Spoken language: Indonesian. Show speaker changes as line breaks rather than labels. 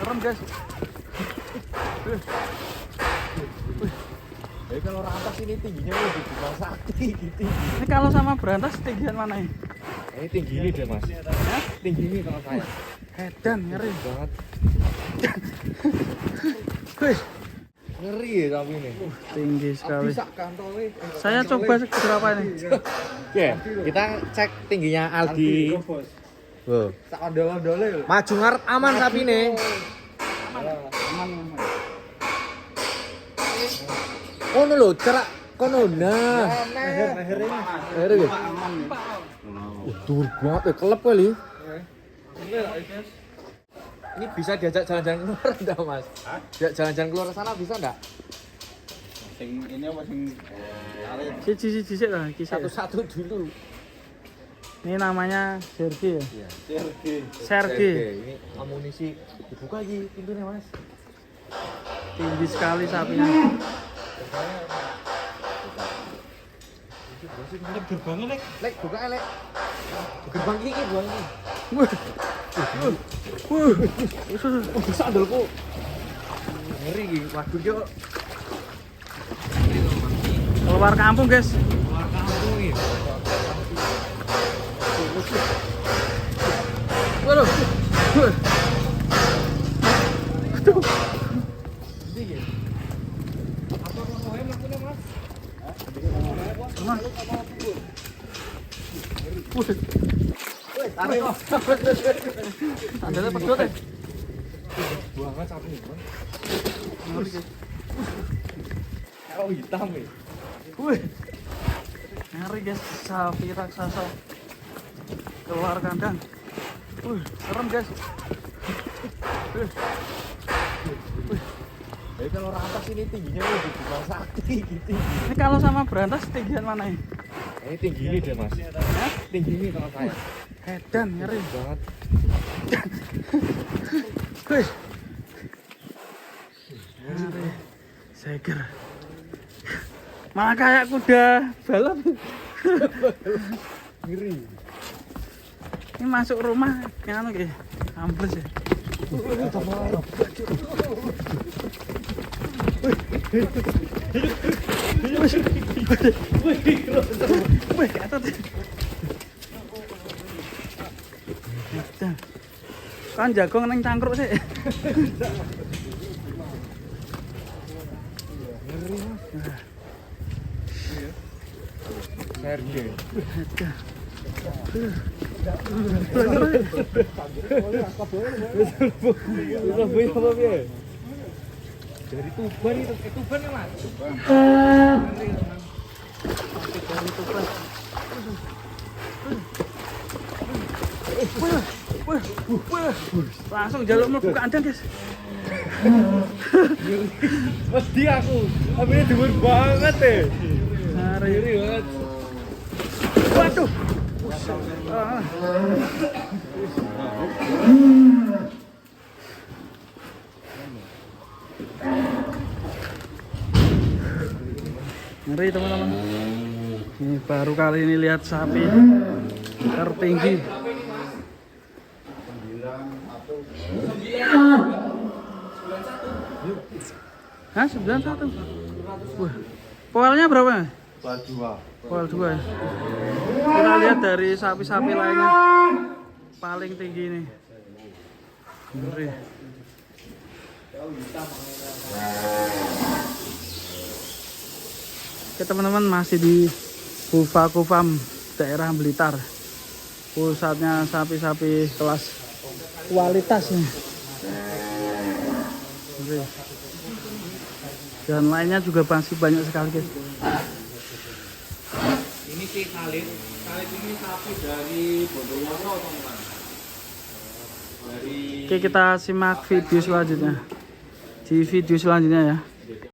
serem guys.
Jadi kalau rampas ini tingginya lebih Bima Sakti gitu.
Ini kalau sama berantas tinggian mana ini?
Ini tinggi ini deh mas.
Hah?
Tinggi ini kalau saya.
Edan ngeri
Banget.
Wih,
Ngeri ya tapi ini.
tinggi sekali.
Bisa kantole.
Saya coba berapa ini?
Oke, kita cek tingginya Aldi. Wow.
Tak ondol-ondole lho.
Maju ngarep aman sapi nih.
Aman.
Kono lho, cerak kono nah.
Leher ini.
Leher iki. Dur banget ya, kelep kali. Ini bisa diajak jalan-jalan keluar enggak, Mas? Diajak jalan-jalan keluar sana bisa enggak?
Sing ini apa sing
Siji sik lah, iki sik.
Satu-satu dulu.
Ini namanya Sergi ya.
Iya.
Sergi.
Ini amunisi dibuka lagi pintunya, Mas.
Tinggi sekali sapinya.
gerbangnya nek.
Lek, buka lek. Gerbang iki buang iki.
Wah.
Bisa andalku. Ngeri iki. Waduh yo.
Keluar kampung, guys.
Keluar kampung iki.
Waduh. Aduh. Sandalnya pedot ya?
Buangan sapi ini, Bang.
Kau hitam ya.
Wih, ngeri guys, sapi raksasa keluar kandang. Serem guys.
Jadi kalau rampas ini tingginya lebih Bima Sakti gitu.
Ini kalau sama berantas tinggian mana ini?
Ini tinggi ini deh mas.
Hah?
Tinggi ini kalau saya.
Edan ngeri
Banget.
Wih, ngeri, seger. Malah kayak kuda balap.
Ngeri.
Ini masuk rumah, anu kayak ambles ya. Wih, ketot. Kan jago neng cangkruk sih.
Ngeri mas. Sergi. Dari Tuban itu, Tuban ya mas? Tuban.
Dari Tuban. Langsung jaluk mlebu kandang guys.
Mesti aku, tapi ini dhuwur banget deh.
Ngeri
banget.
Waduh. Ah. Ngeri teman-teman. Ini baru kali ini lihat sapi tertinggi. Hah, 91. Wah. Poelnya berapa? Poel 2 ya. Kita lihat dari sapi-sapi lainnya paling tinggi ini. Ngeri. Oke teman-teman, masih di Bufaku Farm daerah Blitar. Pusatnya sapi-sapi kelas kualitas nih. Ngeri. Dan lainnya juga masih banyak sekali guys.
Ini si Khalid. Khalid ini sapi dari Bondowoso teman-teman. Dari
Oke, kita simak video selanjutnya. Di video selanjutnya ya.